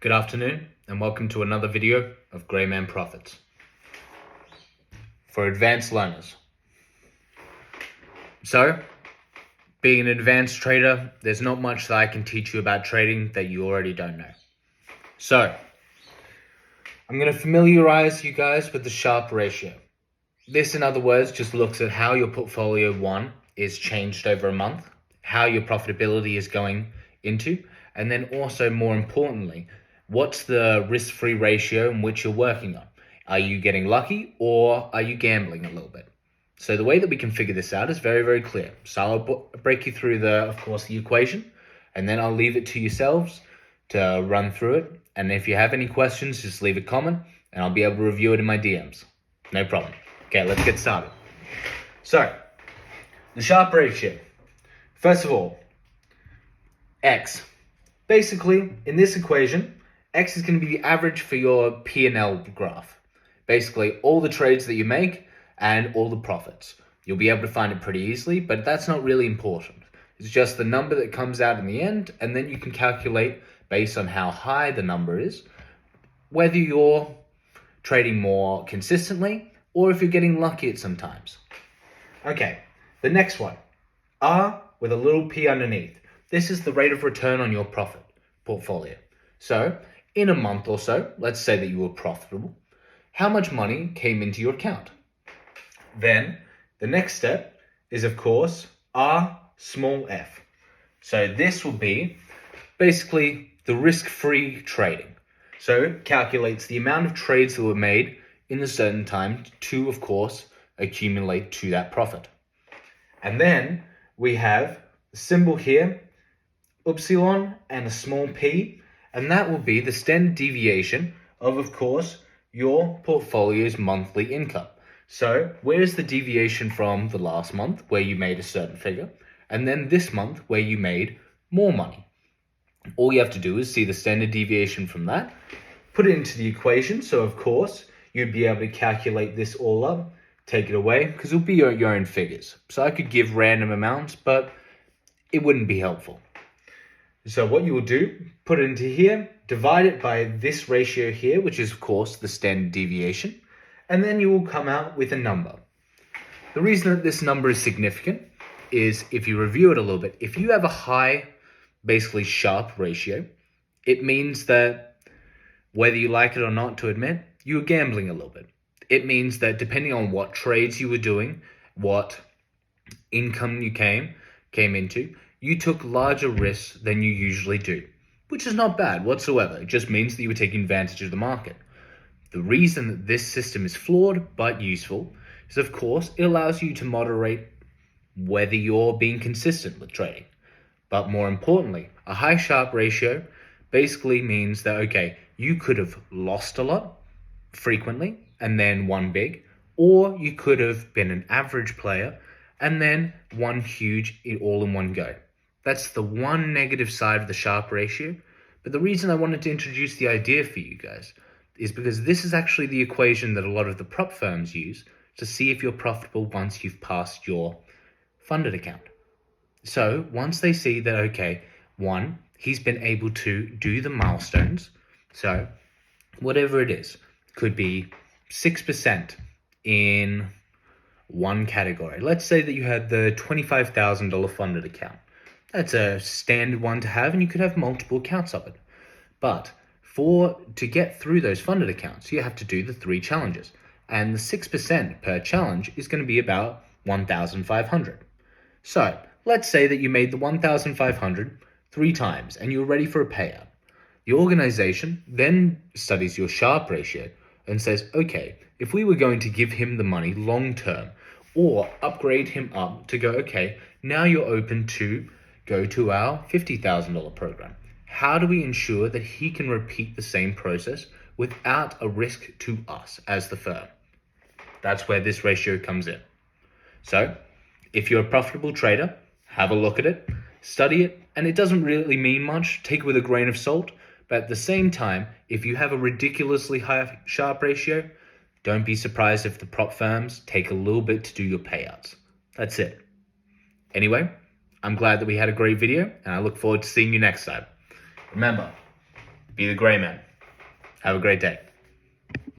Good afternoon and welcome to another video of Grey Man Profits for advanced learners. So, being an advanced trader, there's not much that I can teach you about trading that you already don't know. So, I'm going to familiarize you guys with the Sharpe Ratio. This, in other words, just looks at how your portfolio is changed over a month, how your profitability is going into, and then also, more importantly, what's the risk-free ratio in which you're working on? Are you getting lucky or are you gambling a little bit? So the way that we can figure this out is very, very clear. So I'll break you through the equation, and then I'll leave it to yourselves to run through it. And if you have any questions, just leave a comment and I'll be able to review it in my DMs. No problem. Okay, let's get started. So, the Sharpe Ratio. First of all, X. Basically, in this equation, X is going to be the average for your P&L graph. Basically, all the trades that you make and all the profits. You'll be able to find it pretty easily, but that's not really important. It's just the number that comes out in the end, and then you can calculate based on how high the number is, whether you're trading more consistently or if you're getting lucky at some times. Okay, the next one, R with a little p underneath. This is the rate of return on your profit portfolio. So, in a month or so, let's say that you were profitable, how much money came into your account? Then, the next step is, of course, R small f. So this will be basically the risk-free trading. So it calculates the amount of trades that were made in a certain time to, of course, accumulate to that profit. And then we have the symbol here, upsilon and a small p, and that will be the standard deviation of course, your portfolio's monthly income. So where's the deviation from the last month where you made a certain figure, and then this month where you made more money? All you have to do is see the standard deviation from that, put it into the equation. So of course, you'd be able to calculate this all up, take it away, because it'll be your own figures. So I could give random amounts, but it wouldn't be helpful. So what you will do, put it into here, divide it by this ratio here, which is of course the standard deviation, and then you will come out with a number. The reason that this number is significant is if you review it a little bit, if you have a high, basically Sharpe ratio, it means that whether you like it or not to admit, you're gambling a little bit. It means that depending on what trades you were doing, what income you came into, you took larger risks than you usually do, which is not bad whatsoever. It just means that you were taking advantage of the market. The reason that this system is flawed but useful is, of course, it allows you to moderate whether you're being consistent with trading. But more importantly, a high Sharpe ratio basically means that, okay, you could have lost a lot frequently and then won big, or you could have been an average player and then won huge all in one go. That's the one negative side of the Sharpe ratio. But the reason I wanted to introduce the idea for you guys is because this is actually the equation that a lot of the prop firms use to see if you're profitable once you've passed your funded account. So once they see that, okay, one, he's been able to do the milestones. So whatever it is, could be 6% in one category. Let's say that you had the $25,000 funded account. That's a standard one to have, and you could have multiple accounts of it. But to get through those funded accounts, you have to do the 3 challenges. And the 6% per challenge is going to be about 1,500. So let's say that you made the 1,500 3 times and you're ready for a payout. The organization then studies your Sharpe ratio and says, okay, if we were going to give him the money long term or upgrade him up to go, okay, now you're open to go to our $50,000 program. How do we ensure that he can repeat the same process without a risk to us as the firm? That's where this ratio comes in. So if you're a profitable trader, have a look at it, study it, and it doesn't really mean much. Take it with a grain of salt. But at the same time, if you have a ridiculously high Sharpe ratio, don't be surprised if the prop firms take a little bit to do your payouts. That's it. Anyway, I'm glad that we had a great video, and I look forward to seeing you next time. Remember, Be the gray man. Have a great day.